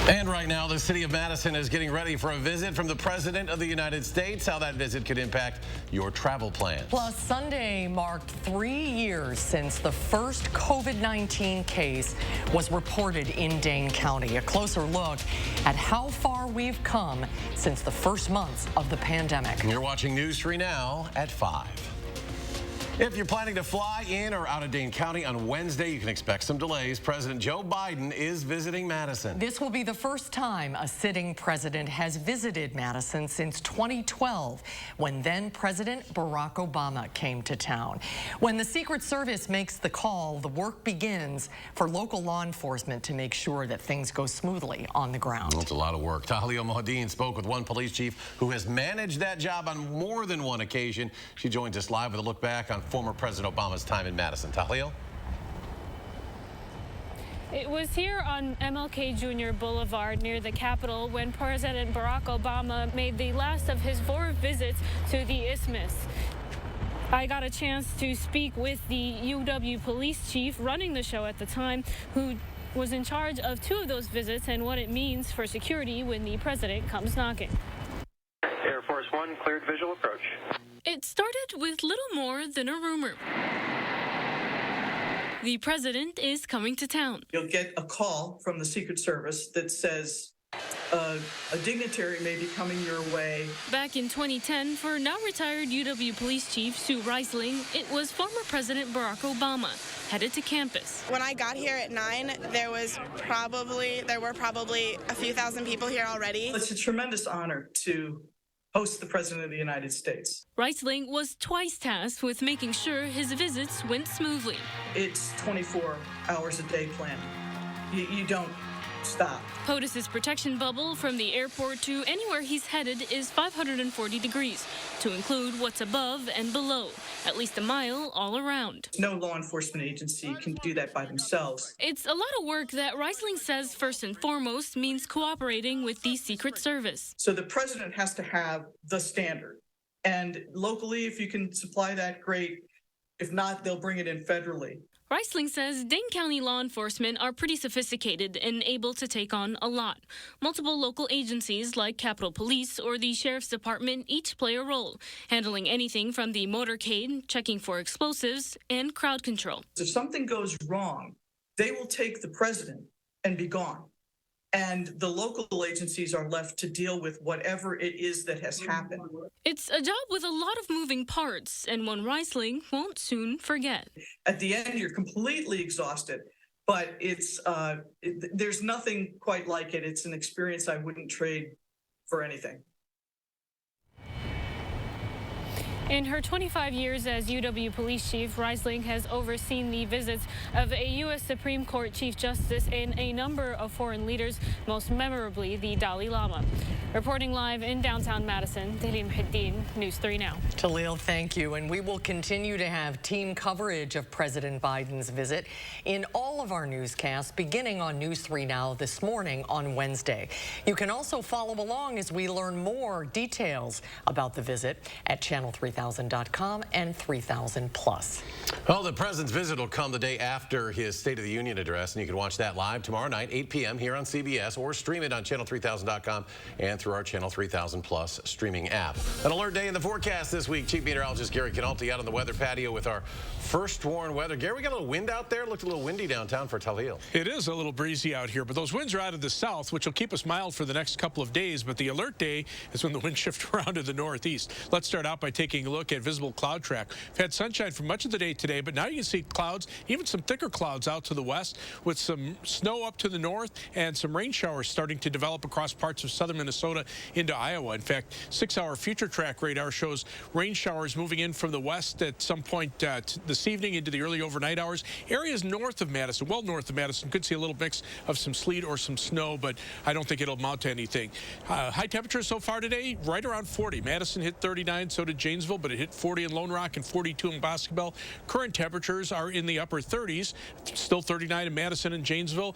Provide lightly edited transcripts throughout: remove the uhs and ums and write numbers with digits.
And right now, the city of Madison is getting ready for a visit from the President of the United States. How that visit could impact your travel plans. Plus, Sunday marked 3 years since the first COVID-19 case was reported in Dane County. A closer look at how far we've come since the first months of the pandemic. You're watching News 3 Now at 5. If you're planning to fly in or out of Dane County on Wednesday, you can expect some delays. President Joe Biden is visiting Madison. This will be the first time a sitting president has visited Madison since 2012, when then President Barack Obama came to town. When the Secret Service makes the call, the work begins for local law enforcement to make sure that things go smoothly on the ground. That's a lot of work. Tahlil Mohadeen spoke with one police chief who has managed that job on more than one occasion. She joins us live with a look back on former President Obama's time in Madison. Tahlil? It was here on MLK Jr. Boulevard near the Capitol when President Barack Obama made the last of his 4 visits to the Isthmus. I got a chance to speak with the UW police chief running the show at the time, who was in charge of 2 of those visits and what it means for security when the president comes knocking. Air Force One, cleared visual approach. It started with little more than a rumor. The president is coming to town. You'll get a call from the Secret Service that says a dignitary may be coming your way. Back in 2010, for now retired UW Police Chief Sue Reisling, it was former President Barack Obama headed to campus. When I got here at 9, there were probably a few thousand people here already. It's a tremendous honor to host the President of the United States. Reisling was twice tasked with making sure his visits went smoothly. It's 24 hours a day planned. You don't stop. POTUS's protection bubble from the airport to anywhere he's headed is 540 degrees, to include what's above and below, at least a mile all around. No law enforcement agency can do that by themselves. It's a lot of work that Reisling says first and foremost means cooperating with the Secret Service. So the president has to have the standard. And locally, if you can supply that, great. If not, they'll bring it in federally. Reisling says Dane County law enforcement are pretty sophisticated and able to take on a lot. Multiple local agencies like Capitol Police or the Sheriff's Department each play a role, handling anything from the motorcade, checking for explosives, and crowd control. If something goes wrong, they will take the president and be gone. And the local agencies are left to deal with whatever it is that has happened. It's a job with a lot of moving parts, and one Reisling won't soon forget. At the end, you're completely exhausted, but there's nothing quite like it. It's an experience I wouldn't trade for anything. In her 25 years as UW Police Chief, Reisling has overseen the visits of a U.S. Supreme Court Chief Justice and a number of foreign leaders, most memorably the Dalai Lama. Reporting live in downtown Madison, Tahlil Mohadeen, News 3 Now. Tahlil, thank you. And we will continue to have team coverage of President Biden's visit in all of our newscasts, beginning on News 3 Now this morning on Wednesday. You can also follow along as we learn more details about the visit at channel3000.com and 3000 Plus. Well, the president's visit will come the day after his State of the Union address, and you can watch that live tomorrow night, 8 p.m. here on CBS, or stream it on channel3000.com and through our Channel 3000 Plus streaming app. An alert day in the forecast this week. Chief Meteorologist Gary Canalti out on the weather patio with our first warned weather. Gary, we got a little wind out there. Looked a little windy downtown for Tahlil. It is a little breezy out here, but those winds are out of the south, which will keep us mild for the next couple of days. But the alert day is when the winds shift around to the northeast. Let's start out by taking a look at visible cloud track. We've had sunshine for much of the day today, but now you can see clouds, even some thicker clouds out to the west, with some snow up to the north and some rain showers starting to develop across parts of southern Minnesota into Iowa. In fact, 6-hour future track radar shows rain showers moving in from the west at some point this evening into the early overnight hours. Areas north of Madison, well north of Madison, could see a little mix of some sleet or some snow, but I don't think it'll amount to anything. High temperatures so far today, right around 40. Madison hit 39, so did Janesville. Janesville, but it hit 40 in Lone Rock and 42 in Boscobel. Current temperatures are in the upper 30s, still 39 in Madison and Janesville,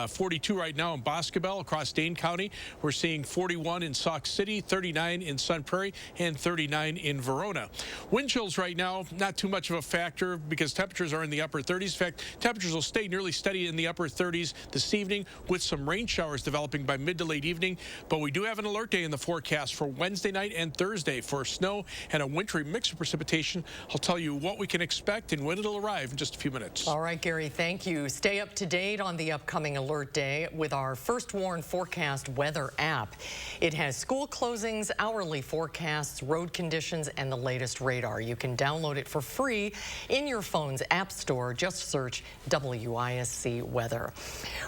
42 right now in Boscobel. Across Dane County, we're seeing 41 in Sauk City, 39 in Sun Prairie, and 39 in Verona. Wind chills right now, not too much of a factor because temperatures are in the upper 30s. In fact, temperatures will stay nearly steady in the upper 30s this evening with some rain showers developing by mid to late evening. But we do have an alert day in the forecast for Wednesday night and Thursday for snow and a wintry mix of precipitation. I'll tell you what we can expect and when it'll arrive in just a few minutes. All right, Gary, thank you. Stay up to date on the upcoming alert day with our First Warn Forecast weather app. It has school closings, hourly forecasts, road conditions, and the latest radar. You can download it for free in your phone's app store. Just search WISC weather.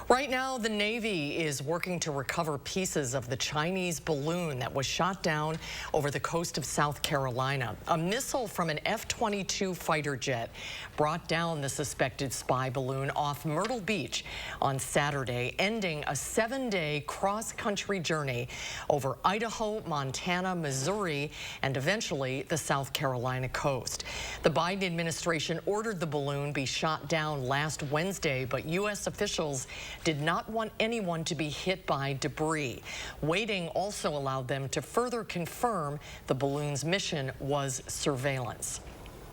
Right now, the Navy is working to recover pieces of the Chinese balloon that was shot down over the coast of South Carolina. A missile from an F-22 fighter jet brought down the suspected spy balloon off Myrtle Beach on Saturday, ending a 7-day cross-country journey over Idaho, Montana, Missouri, and eventually the South Carolina coast. The Biden administration ordered the balloon be shot down last Wednesday, but U.S. officials did not want anyone to be hit by debris. Waiting also allowed them to further confirm the balloon's mission was surveillance.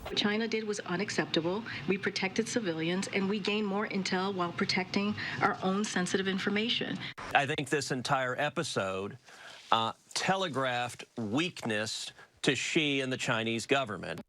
What China did was unacceptable. We protected civilians, and we gained more intel while protecting our own sensitive information. I think this entire episode telegraphed weakness to Xi and the Chinese government.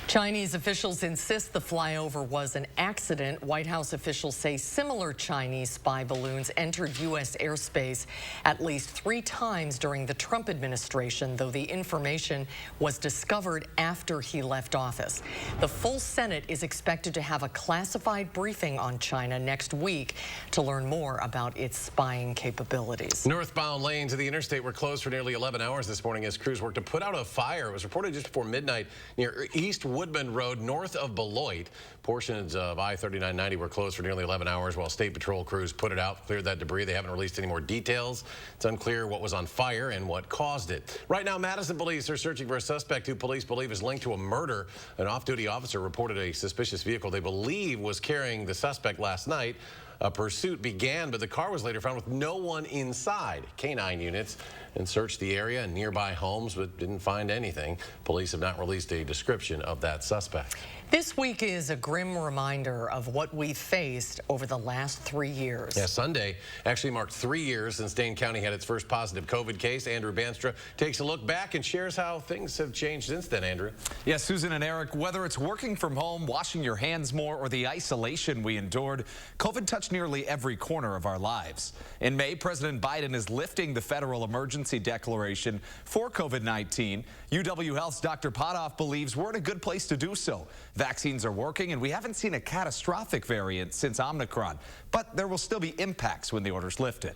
Chinese officials insist the flyover was an accident. White House officials say similar Chinese spy balloons entered U.S. airspace at least 3 times during the Trump administration, though the information was discovered after he left office. The full Senate is expected to have a classified briefing on China next week to learn more about its spying capabilities. Northbound lanes of the interstate were closed for nearly 11 hours this morning as crews worked to put out a fire. It was reported just before midnight near East Woodman Road north of Beloit. Portions of I-3990 were closed for nearly 11 hours while State Patrol crews put it out, cleared that debris. They haven't released any more details. It's unclear what was on fire and what caused it. Right now, Madison police are searching for a suspect who police believe is linked to a murder. An off-duty officer reported a suspicious vehicle they believe was carrying the suspect last night. A pursuit began, but the car was later found with no one inside. Canine units and searched the area and nearby homes, but didn't find anything. Police have not released a description of that suspect. This week is a grim reminder of what we faced over the last 3 years. Yeah, Sunday actually marked 3 years since Dane County had its first positive COVID case. Andrew Banstra takes a look back and shares how things have changed since then, Andrew. Yeah, Susan and Eric, whether it's working from home, washing your hands more, or the isolation we endured, COVID touched nearly every corner of our lives. In May, President Biden is lifting the federal emergency declaration for COVID-19. UW Health's Dr. Potoff believes we're in a good place to do so. Vaccines are working, and we haven't seen a catastrophic variant since Omicron, but there will still be impacts when the order's lifted.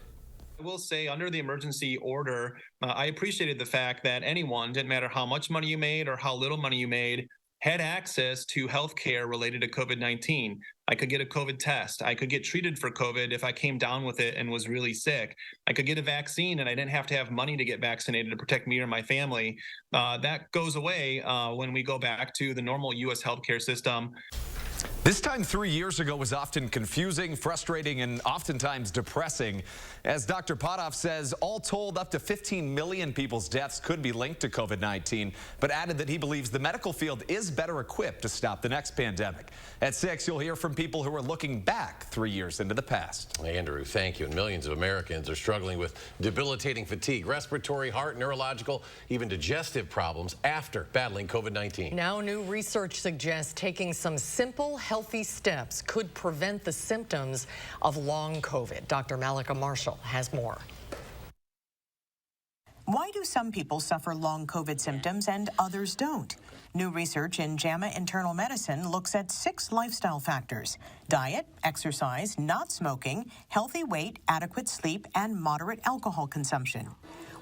I will say, under the emergency order, I appreciated the fact that anyone, didn't matter how much money you made or how little money you made, had access to health care related to COVID-19. I could get a COVID test. I could get treated for COVID if I came down with it and was really sick. I could get a vaccine, and I didn't have to have money to get vaccinated to protect me or my family. That goes away when we go back to the normal U.S. healthcare system. This time 3 years ago was often confusing, frustrating, and oftentimes depressing. As Dr. Potoff says, all told, up to 15 million people's deaths could be linked to COVID-19, but added that he believes the medical field is better equipped to stop the next pandemic. At 6, you'll hear from people who are looking back 3 years into the past. Andrew, thank you. And millions of Americans are struggling with debilitating fatigue, respiratory, heart, neurological, even digestive problems after battling COVID-19. Now, new research suggests taking some simple, healthy steps could prevent the symptoms of long COVID. Dr. Malika Marshall has more. Why do some people suffer long COVID symptoms and others don't? New research in JAMA Internal Medicine looks at 6 lifestyle factors: diet, exercise, not smoking, healthy weight, adequate sleep, and moderate alcohol consumption.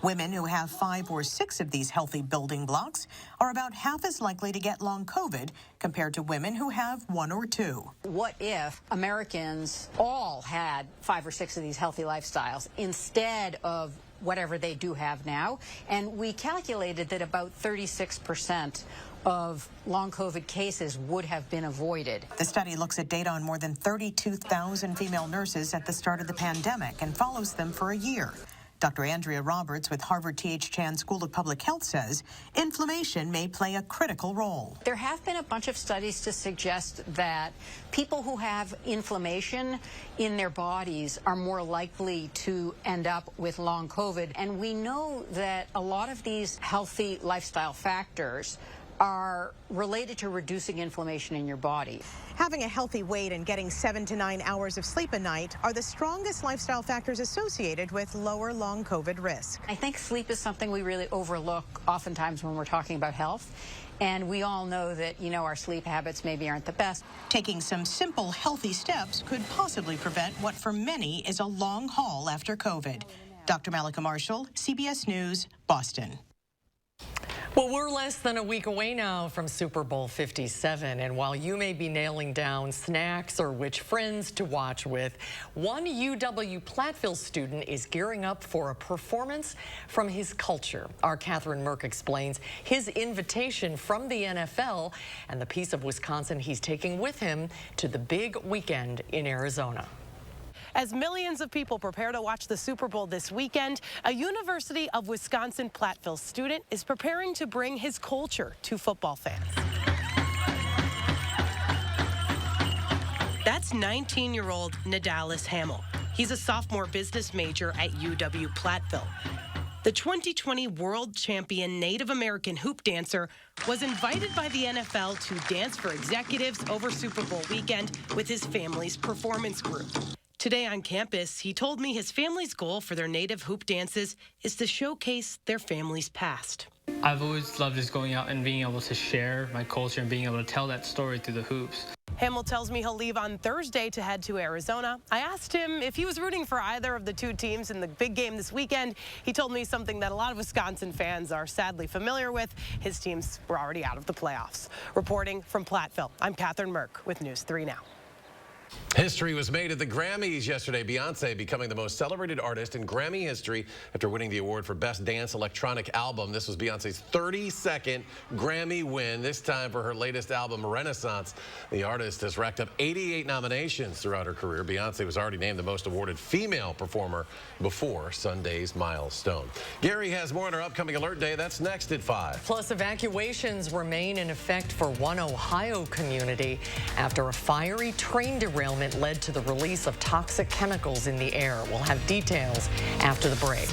Women who have 5 or 6 of these healthy building blocks are about half as likely to get long COVID compared to women who have 1 or 2. What if Americans all had 5 or 6 of these healthy lifestyles instead of whatever they do have now? And we calculated that about 36% of long COVID cases would have been avoided. The study looks at data on more than 32,000 female nurses at the start of the pandemic and follows them for a year. Dr. Andrea Roberts with Harvard T.H. Chan School of Public Health says inflammation may play a critical role. There have been a bunch of studies to suggest that people who have inflammation in their bodies are more likely to end up with long COVID. And we know that a lot of these healthy lifestyle factors are related to reducing inflammation in your body. Having a healthy weight and getting 7 to 9 hours of sleep a night are the strongest lifestyle factors associated with lower long COVID risk. I think sleep is something we really overlook oftentimes when we're talking about health. And we all know that, our sleep habits maybe aren't the best. Taking some simple, healthy steps could possibly prevent what for many is a long haul after COVID. Dr. Malika Marshall, CBS News, Boston. Well, we're less than a week away now from Super Bowl 57, and while you may be nailing down snacks or which friends to watch with, one UW-Platteville student is gearing up for a performance from his culture. Our Catherine Merck explains his invitation from the NFL and the piece of Wisconsin he's taking with him to the big weekend in Arizona. As millions of people prepare to watch the Super Bowl this weekend, a University of Wisconsin-Platteville student is preparing to bring his culture to football fans. That's 19-year-old Nadalis Hamill. He's a sophomore business major at UW-Platteville. The 2020 world champion Native American hoop dancer was invited by the NFL to dance for executives over Super Bowl weekend with his family's performance group. Today on campus, he told me his family's goal for their native hoop dances is to showcase their family's past. I've always loved just going out and being able to share my culture and being able to tell that story through the hoops. Hamill tells me he'll leave on Thursday to head to Arizona. I asked him if he was rooting for either of the two teams in the big game this weekend. He told me something that a lot of Wisconsin fans are sadly familiar with. His teams were already out of the playoffs. Reporting from Platteville, I'm Catherine Merck with News 3 Now. History was made at the Grammys yesterday. Beyonce becoming the most celebrated artist in Grammy history after winning the award for Best Dance Electronic Album. This was Beyonce's 32nd Grammy win, this time for her latest album, Renaissance. The artist has racked up 88 nominations throughout her career. Beyonce was already named the most awarded female performer before Sunday's milestone. Gary has more on our upcoming alert day. That's next at 5. Plus, evacuations remain in effect for one Ohio community after a fiery train derailment led to the release of toxic chemicals in the air. We'll have details after the break.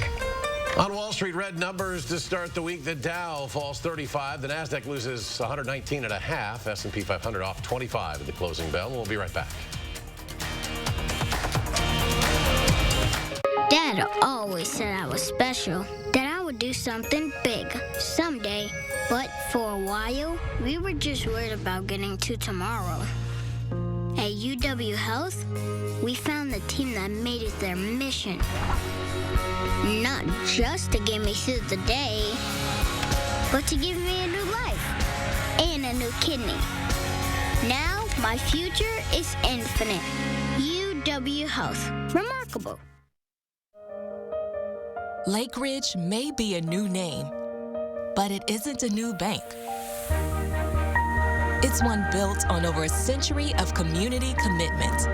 On Wall Street, red numbers to start the week. The Dow falls 35. The Nasdaq loses 119.5. S&P 500 off 25 at the closing bell. We'll be right back. Dad always said I was special, that I would do something big someday. But for a while, we were just worried about getting to tomorrow. At UW Health, we found the team that made it their mission. Not just to get me through the day, but to give me a new life and a new kidney. Now, my future is infinite. UW Health. Remarkable. Lake Ridge may be a new name, but it isn't a new bank. It's one built on over a century of community commitment.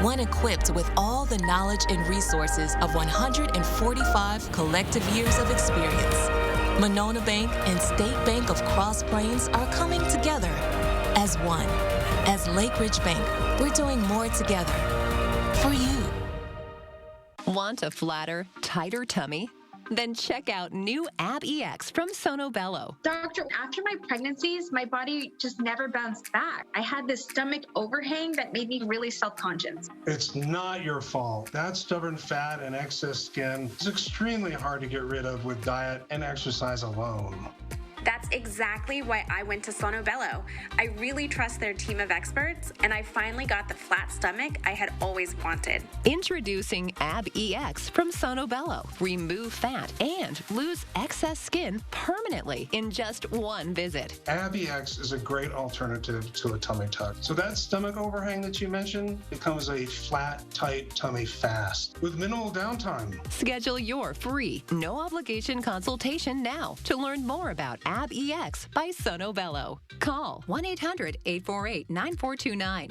One equipped with all the knowledge and resources of 145 collective years of experience. Monona Bank and State Bank of Cross Plains are coming together as one. As Lake Ridge Bank, we're doing more together for you. Want a flatter, tighter tummy? Then check out new Ab EX from Sono Bello. Doctor, after my pregnancies, my body just never bounced back. I had this stomach overhang that made me really self-conscious. It's not your fault. That stubborn fat and excess skin is extremely hard to get rid of with diet and exercise alone. That's exactly why I went to Sono Bello. I really trust their team of experts, and I finally got the flat stomach I had always wanted. Introducing AbEX from Sono Bello. Remove fat and lose excess skin permanently in just one visit. AbEX is a great alternative to a tummy tuck. So that stomach overhang that you mentioned becomes a flat, tight tummy fast with minimal downtime. Schedule your free, no-obligation consultation now to learn more about AbEX by Sono Bello. Call 1-800-848-9429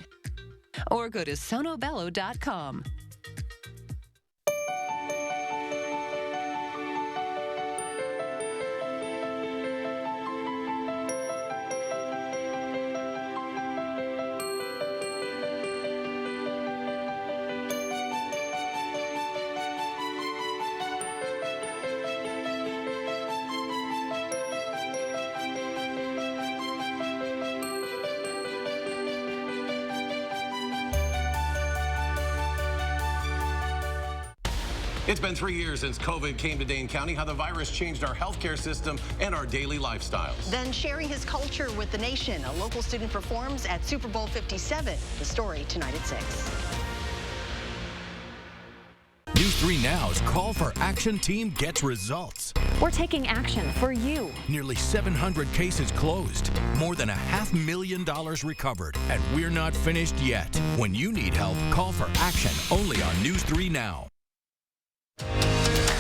or go to sonobello.com. It's been 3 years since COVID came to Dane County, how the virus changed our healthcare system and our daily lifestyles. Then sharing his culture with the nation, a local student performs at Super Bowl 57. The story tonight at 6. News 3 Now's Call for Action team gets results. We're taking action for you. Nearly 700 cases closed, more than $500,000 recovered, and we're not finished yet. When you need help, call for action only on News 3 Now.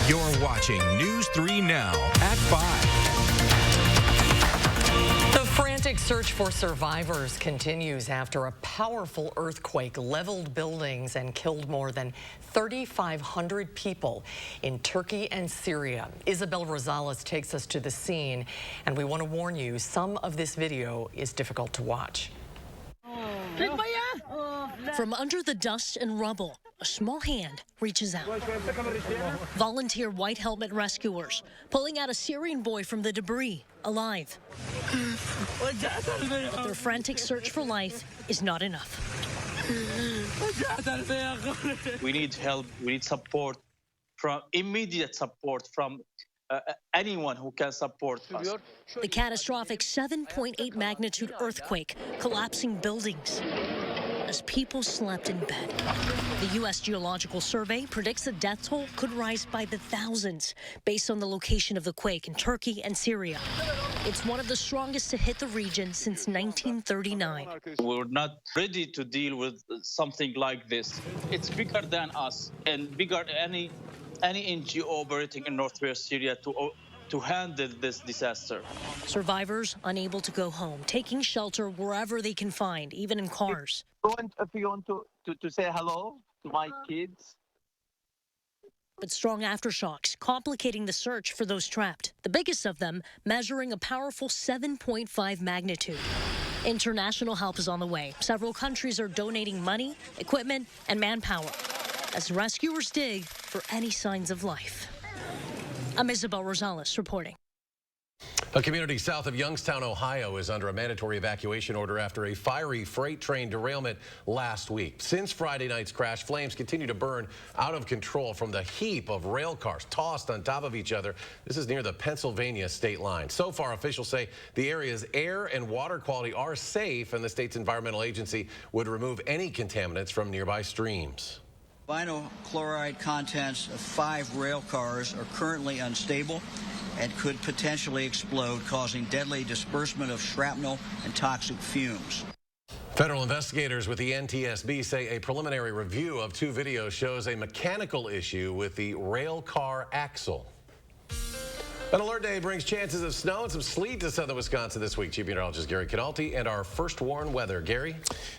You're watching News 3 Now at 5. The frantic search for survivors continues after a powerful earthquake leveled buildings and killed more than 3,500 people in Turkey and Syria. Isabel Rosales takes us to the scene, and we want to warn you, some of this video is difficult to watch. From under the dust and rubble, a small hand reaches out. Volunteer white helmet rescuers pulling out a Syrian boy from the debris, alive. But their frantic search for life is not enough. We need help, we need support, immediate support from anyone who can support us. The catastrophic 7.8 magnitude earthquake collapsing buildings as people slept in bed. The U.S. Geological Survey predicts the death toll could rise by the thousands based on the location of the quake in Turkey and Syria. It's one of the strongest to hit the region since 1939. We're not ready to deal with something like this. It's bigger than us and bigger than any NGO operating in northwest Syria to handle this disaster. Survivors unable to go home, taking shelter wherever they can find, even in cars. If you want to say hello to my kids. But strong aftershocks complicating the search for those trapped. The biggest of them measuring a powerful 7.5 magnitude. International help is on the way. Several countries are donating money, equipment, and manpower as rescuers dig for any signs of life. I'm Isabel Rosales reporting. A community south of Youngstown, Ohio is under a mandatory evacuation order after a fiery freight train derailment last week. Since Friday night's crash, flames continue to burn out of control from the heap of rail cars tossed on top of each other. This is near the Pennsylvania state line. So far, officials say the area's air and water quality are safe, and the state's environmental agency would remove any contaminants from nearby streams. Vinyl chloride contents of 5 rail cars are currently unstable and could potentially explode, causing deadly disbursement of shrapnel and toxic fumes. Federal investigators with the NTSB say a preliminary review of 2 videos shows a mechanical issue with the rail car axle. An alert day brings chances of snow and some sleet to southern Wisconsin this week. Chief Meteorologist Gary Canalti and our first warn weather. Gary?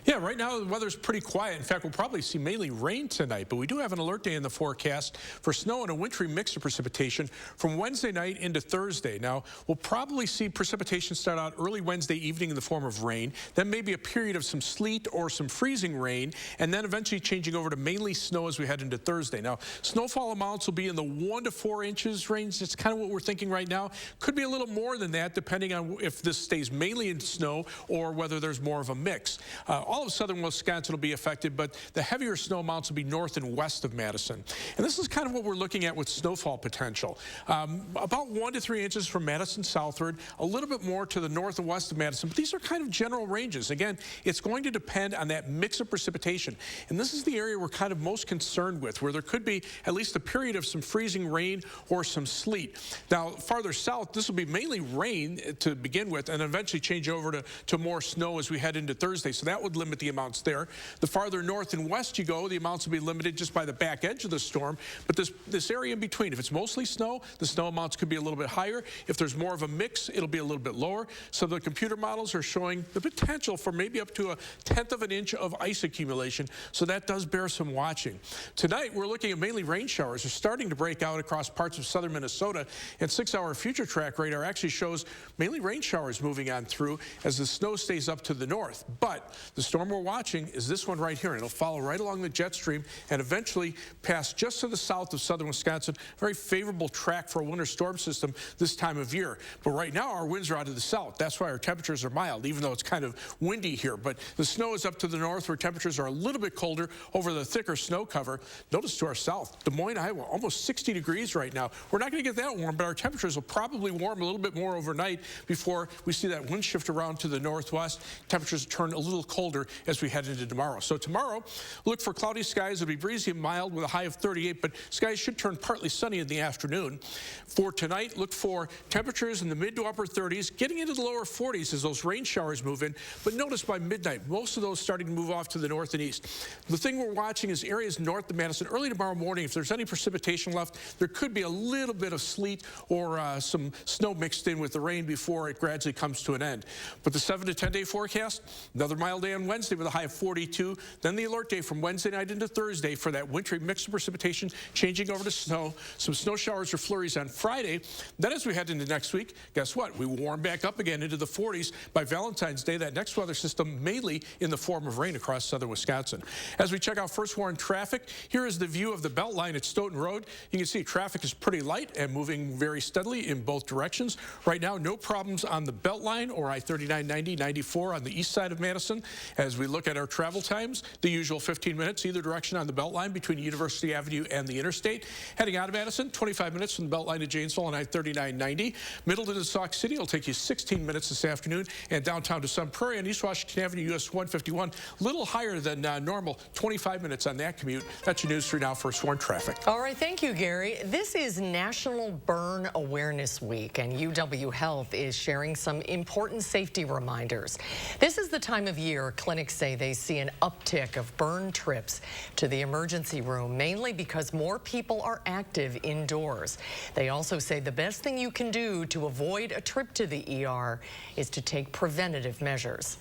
Yeah, right now the weather's pretty quiet. In fact, we'll probably see mainly rain tonight, but we do have an alert day in the forecast for snow and a wintry mix of precipitation from Wednesday night into Thursday. Now, we'll probably see precipitation start out early Wednesday evening in the form of rain, then maybe a period of some sleet or some freezing rain, and then eventually changing over to mainly snow as we head into Thursday. Now, snowfall amounts will be in the 1 to 4 inches range. That's kind of what we're thinking looking right now. Could be a little more than that, depending on if this stays mainly in snow or whether there's more of a mix. All of southern Wisconsin will be affected, but the heavier snow amounts will be north and west of Madison. And this is kind of what we're looking at with snowfall potential. About 1 to 3 inches from Madison southward, a little bit more to the north and west of Madison, but these are kind of general ranges. Again, it's going to depend on that mix of precipitation. And this is the area we're kind of most concerned with, where there could be at least a period of some freezing rain or some sleet. Now, farther south, this will be mainly rain to begin with, and eventually change over to more snow as we head into Thursday. So that would limit the amounts there. The farther north and west you go, the amounts will be limited just by the back edge of the storm. But this area in between, if it's mostly snow, the snow amounts could be a little bit higher. If there's more of a mix, it'll be a little bit lower. So the computer models are showing the potential for maybe up to 1/10 of an inch of ice accumulation. So that does bear some watching. Tonight, we're looking at mainly rain showers. They're starting to break out across parts of southern Minnesota. And 6-hour future track radar actually shows mainly rain showers moving on through as the snow stays up to the north. But the storm we're watching is this one right here. And it'll follow right along the jet stream and eventually pass just to the south of southern Wisconsin. Very favorable track for a winter storm system this time of year. But right now, our winds are out of the south. That's why our temperatures are mild, even though it's kind of windy here. But the snow is up to the north, where temperatures are a little bit colder over the thicker snow cover. Notice to our south, Des Moines, Iowa, almost 60 degrees right now. We're not going to get that warm, but our temperatures will probably warm a little bit more overnight before we see that wind shift around to the northwest. Temperatures turn a little colder as we head into tomorrow. So tomorrow, look for cloudy skies. It'll be breezy and mild with a high of 38, but skies should turn partly sunny in the afternoon. For tonight, look for temperatures in the mid to upper 30s, getting into the lower 40s as those rain showers move in. But notice by midnight, most of those starting to move off to the north and east. The thing we're watching is areas north of Madison. Early tomorrow morning, if there's any precipitation left, there could be a little bit of sleet or some snow mixed in with the rain before it gradually comes to an end. But the 7 to 10 day forecast, another mild day on Wednesday with a high of 42. Then the alert day from Wednesday night into Thursday for that wintry mix of precipitation changing over to snow. Some snow showers or flurries on Friday. Then as we head into next week, guess what? We warm back up again into the 40s by Valentine's Day. That next weather system mainly in the form of rain across southern Wisconsin. As we check out first warn traffic, here is the view of the Beltline at Stoughton Road. You can see traffic is pretty light and moving very steadily in both directions. Right now, no problems on the Beltline or I-39, 90, 94 on the east side of Madison. As we look at our travel times, the usual 15 minutes either direction on the Beltline between University Avenue and the interstate. Heading out of Madison, 25 minutes from the Beltline to Janesville on I-39, 90. Middleton to Sauk City will take you 16 minutes this afternoon. And downtown to Sun Prairie on East Washington Avenue, US 151, a little higher than normal, 25 minutes on that commute. That's your News 3 Now First Warn traffic. All right, thank you, Gary. This is National Burn Awareness Week, and UW Health is sharing some important safety reminders. This is the time of year clinics say they see an uptick of burn trips to the emergency room, mainly because more people are active indoors. They also say the best thing you can do to avoid a trip to the ER is to take preventative measures.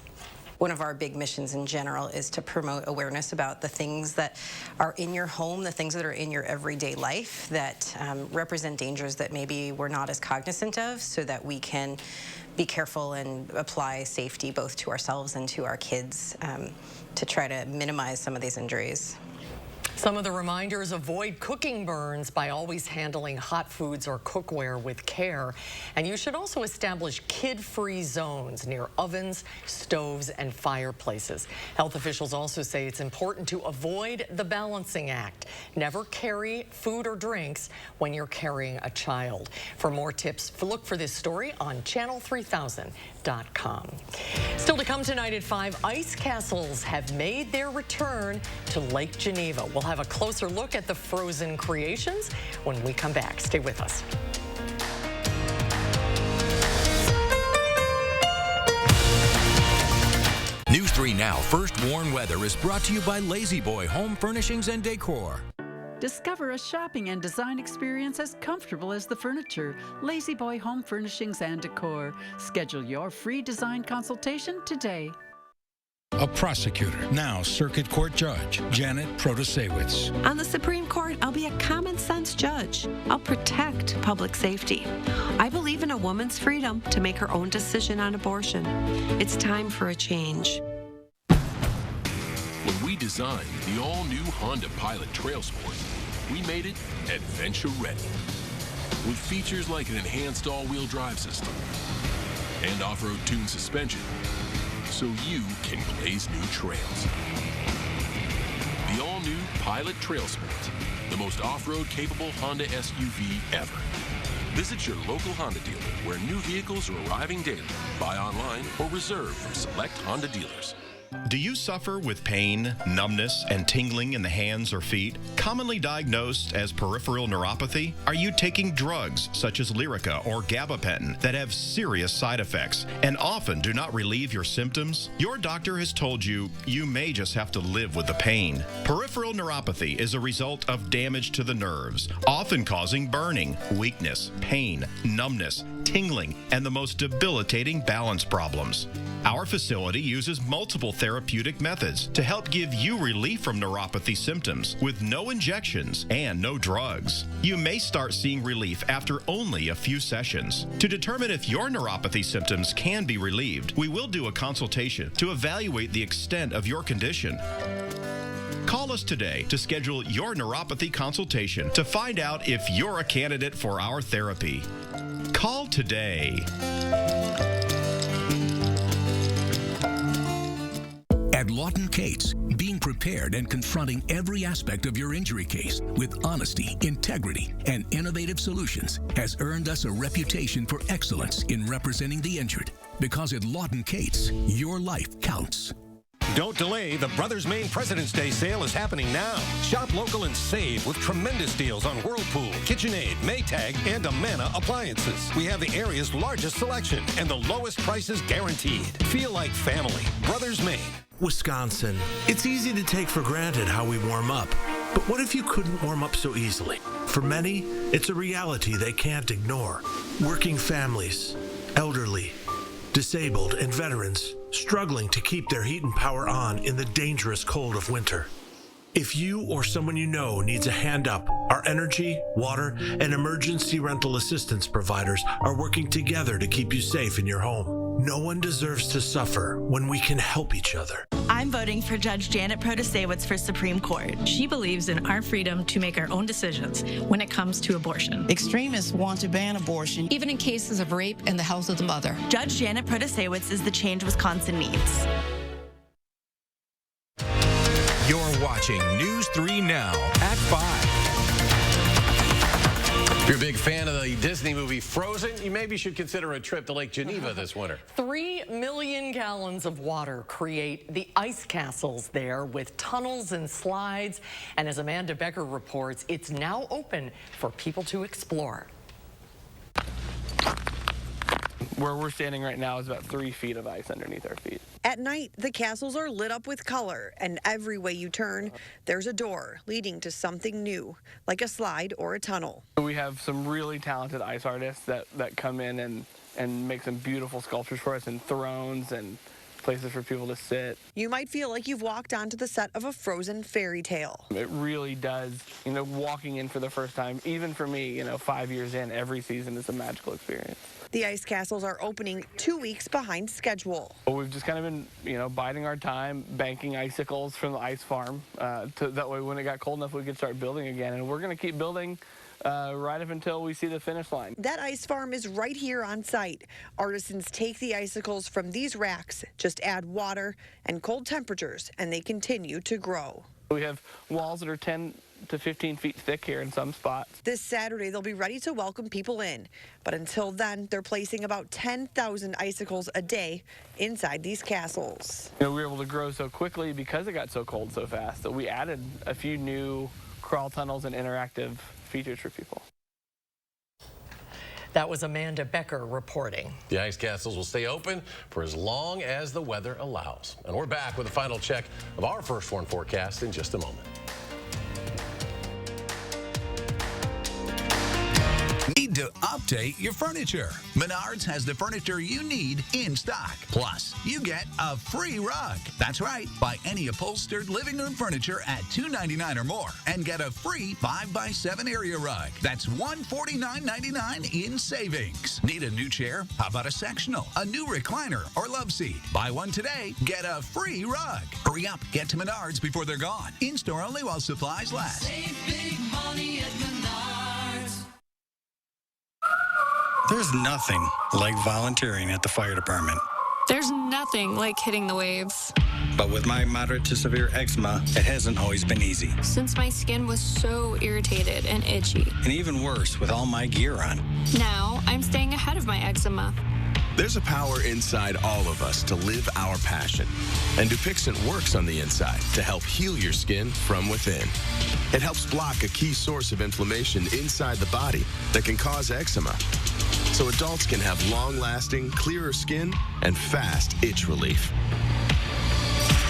One of our big missions in general is to promote awareness about the things that are in your home, the things that are in your everyday life that represent dangers that maybe we're not as cognizant of, so that we can be careful and apply safety both to ourselves and to our kids to try to minimize some of these injuries. Some of the reminders: avoid cooking burns by always handling hot foods or cookware with care. And you should also establish kid-free zones near ovens, stoves, and fireplaces. Health officials also say it's important to avoid the balancing act. Never carry food or drinks when you're carrying a child. For more tips, look for this story on channel3000.com. Still to come tonight at 5, ice castles have made their return to Lake Geneva. We'll have a closer look at the frozen creations when we come back. Stay with us. News 3 Now First Warn Weather is brought to you by Lazy Boy Home Furnishings and Decor. Discover a shopping and design experience as comfortable as the furniture. Lazy Boy Home Furnishings and Decor. Schedule your free design consultation today. A prosecutor, now Circuit Court Judge, Janet Protasewicz. On the Supreme Court, I'll be a common sense judge. I'll protect public safety. I believe in a woman's freedom to make her own decision on abortion. It's time for a change. When we designed the all-new Honda Pilot Trail Sport, we made it adventure ready. with features like an enhanced all-wheel drive system and off-road tuned suspension, so you can blaze new trails. The all-new Pilot Trail Sport, the most off-road capable Honda SUV ever. Visit your local Honda dealer where new vehicles are arriving daily. Buy online or reserve from select Honda dealers. Do you suffer with pain, numbness, and tingling in the hands or feet? Commonly diagnosed as peripheral neuropathy? Are you taking drugs such as Lyrica or gabapentin that have serious side effects and often do not relieve your symptoms? Your doctor has told you you may just have to live with the pain. Peripheral neuropathy is a result of damage to the nerves, often causing burning, weakness, pain, numbness, tingling, and the most debilitating balance problems. Our facility uses multiple therapeutic methods to help give you relief from neuropathy symptoms with no injections and no drugs. You may start seeing relief after only a few sessions. To determine if your neuropathy symptoms can be relieved, we will do a consultation to evaluate the extent of your condition. Call us today to schedule your neuropathy consultation to find out if you're a candidate for our therapy. Call today. At Lawton Cates, being prepared and confronting every aspect of your injury case with honesty, integrity, and innovative solutions has earned us a reputation for excellence in representing the injured. Because at Lawton Cates, your life counts. Don't delay. The Brothers Maine President's Day sale is happening now. Shop local and save with tremendous deals on Whirlpool, KitchenAid, Maytag, and Amana appliances. We have the area's largest selection and the lowest prices guaranteed. Feel like family. Brothers Maine. Wisconsin. It's easy to take for granted how we warm up. But what if you couldn't warm up so easily? For many, it's a reality they can't ignore. Working families, elderly, disabled, and veterans struggling to keep their heat and power on in the dangerous cold of winter. If you or someone you know needs a hand up, our energy, water, and emergency rental assistance providers are working together to keep you safe in your home. No one deserves to suffer when we can help each other. I'm voting for Judge Janet Protasewicz for Supreme Court. She believes in our freedom to make our own decisions when it comes to abortion. Extremists want to ban abortion, even in cases of rape and the health of the mother. Judge Janet Protasewicz is the change Wisconsin needs. You're watching News 3 Now at 5. If you're a big fan of the Disney movie Frozen, you maybe should consider a trip to Lake Geneva this winter. 3 million gallons of water create the ice castles there with tunnels and slides. And as Amanda Becker reports, it's now open for people to explore. Where we're standing right now is about 3 feet of ice underneath our feet. At night, the castles are lit up with color, and every way you turn, there's a door leading to something new, like a slide or a tunnel. We have some really talented ice artists that come in and make some beautiful sculptures for us, and thrones and places for people to sit. You might feel like you've walked onto the set of a Frozen fairy tale. It really does, walking in for the first time, even for me, 5 years in, every season is a magical experience. The ice castles are opening 2 weeks behind schedule. Well, we've just kind of been, biding our time, banking icicles from the ice farm. That way when it got cold enough, we could start building again. And we're going to keep building right up until we see the finish line. That ice farm is right here on site. Artisans take the icicles from these racks, just add water and cold temperatures, and they continue to grow. We have walls that are 10 to 15 feet thick here in some spots. This Saturday, they'll be ready to welcome people in. But until then, they're placing about 10,000 icicles a day inside these castles. We were able to grow so quickly because it got so cold so fast that we added a few new crawl tunnels and interactive features for people. That was Amanda Becker reporting. The ice castles will stay open for as long as the weather allows. And we're back with a final check of our First Warn forecast in just a moment. Need to update your furniture? Menards has the furniture you need in stock. Plus, you get a free rug. That's right. Buy any upholstered living room furniture at $2.99 or more and get a free 5x7 area rug. That's $149.99 in savings. Need a new chair? How about a sectional, a new recliner, or love seat? Buy one today, get a free rug. Hurry up. Get to Menards before they're gone. In-store only while supplies last. Save big money at Menards. There's nothing like volunteering at the fire department. There's nothing like hitting the waves. But with my moderate to severe eczema, it hasn't always been easy. Since my skin was so irritated and itchy. And even worse with all my gear on. Now, I'm staying ahead of my eczema. There's a power inside all of us to live our passion. And Dupixent works on the inside to help heal your skin from within. It helps block a key source of inflammation inside the body that can cause eczema. So adults can have long-lasting, clearer skin and fast itch relief.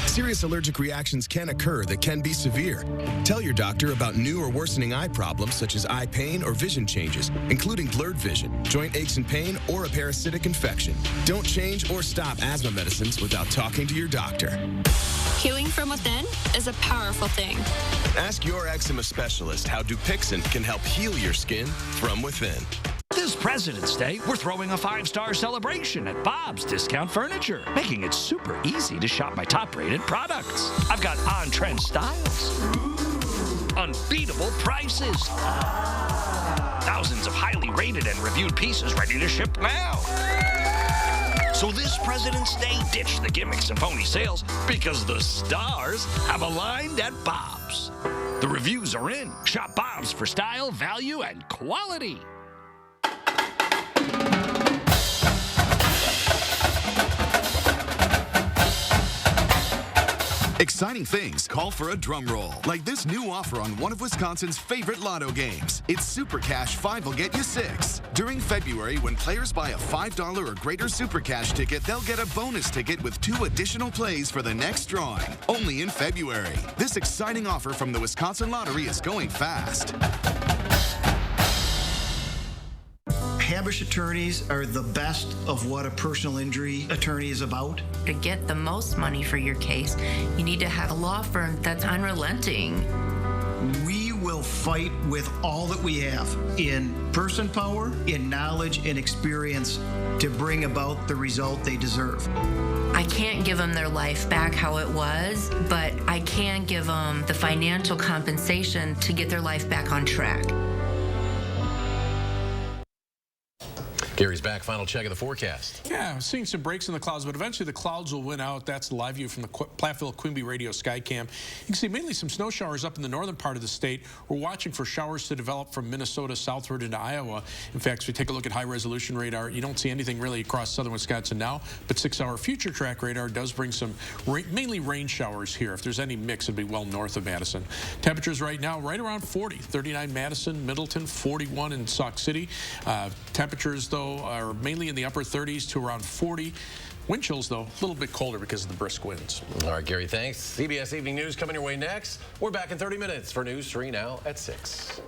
Serious allergic reactions can occur that can be severe. Tell your doctor about new or worsening eye problems such as eye pain or vision changes, including blurred vision, joint aches and pain, or a parasitic infection. Don't change or stop asthma medicines without talking to your doctor. Healing from within is a powerful thing. Ask your eczema specialist how Dupixent can help heal your skin from within. This President's Day, we're throwing a 5-star celebration at Bob's Discount Furniture, making it super easy to shop my top-rated products. I've got on-trend styles, unbeatable prices, thousands of highly rated and reviewed pieces ready to ship now. So this President's Day, ditch the gimmicks and phony sales because the stars have aligned at Bob's. The reviews are in. Shop Bob's for style, value, and quality. Exciting things call for a drum roll, like this new offer on one of Wisconsin's favorite lotto games. It's Super Cash 5 will get you 6. During February, when players buy a $5 or greater Super Cash ticket, they'll get a bonus ticket with 2 additional plays for the next drawing. Only in February. This exciting offer from the Wisconsin Lottery is going fast. Habush attorneys are the best of what a personal injury attorney is about. To get the most money for your case, you need to have a law firm that's unrelenting. We will fight with all that we have in person power, in knowledge, and experience to bring about the result they deserve. I can't give them their life back how it was, but I can give them the financial compensation to get their life back on track. Gary's back. Final check of the forecast. Yeah, seeing some breaks in the clouds, but eventually the clouds will win out. That's the live view from the Platteville-Quimby Radio Skycam. You can see mainly some snow showers up in the northern part of the state. We're watching for showers to develop from Minnesota southward into Iowa. In fact, if we take a look at high-resolution radar, you don't see anything really across southern Wisconsin now, but 6-hour future track radar does bring some mainly rain showers here. If there's any mix, it'd be well north of Madison. Temperatures right now right around 40. 39 Madison, Middleton, 41 in Sauk City. Temperatures, though, are mainly in the upper 30s to around 40. Wind chills, though, a little bit colder because of the brisk winds. All right, Gary, thanks. CBS Evening News coming your way next. We're back in 30 minutes for News 3 Now at 6.